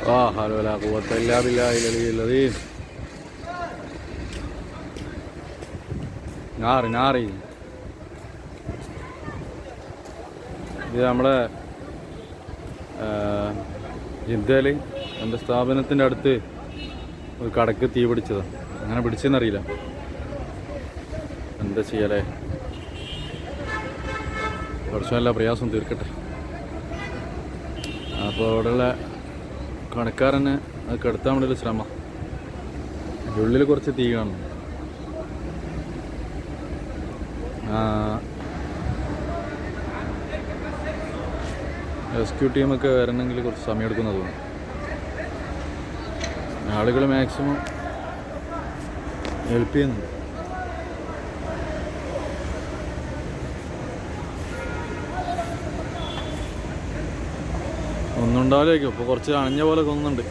Hello ലാ ഖുവത ഇല്ലാ ബില്ലാഹിൽ അലിയിൽ അദീം. നാറി ഇത് നമ്മളെ ജിദ്ദയിൽ എൻ്റെ സ്ഥാപനത്തിൻ്റെ അടുത്ത് ഒരു കടക്ക് തീ പിടിച്ചതാണ്. അങ്ങനെ പിടിച്ചെന്നറിയില്ല, എന്താ ചെയ്യലേ. കുറച്ചും എല്ലാ പ്രയാസം തീർക്കട്ടെ. അപ്പോൾ അവിടെയുള്ള കടക്കാരനെ അത് കെടുത്താൻ വേണ്ടിയൊരു ശ്രമം. ഉള്ളിൽ കുറച്ച് തീ കാണുന്നു. റെസ്ക്യൂ ടീമൊക്കെ വരണമെങ്കിൽ കുറച്ച് സമയം എടുക്കുന്നത് തോന്നുന്നു. ആളുകൾ മാക്സിമം ഹെൽപ്പ് ചെയ്യുന്നുണ്ട്. ഒന്നും ഉണ്ടാവില്ലേക്കും. ഇപ്പോൾ കുറച്ച് അണഞ്ഞ പോലെ തോന്നുന്നുണ്ട്.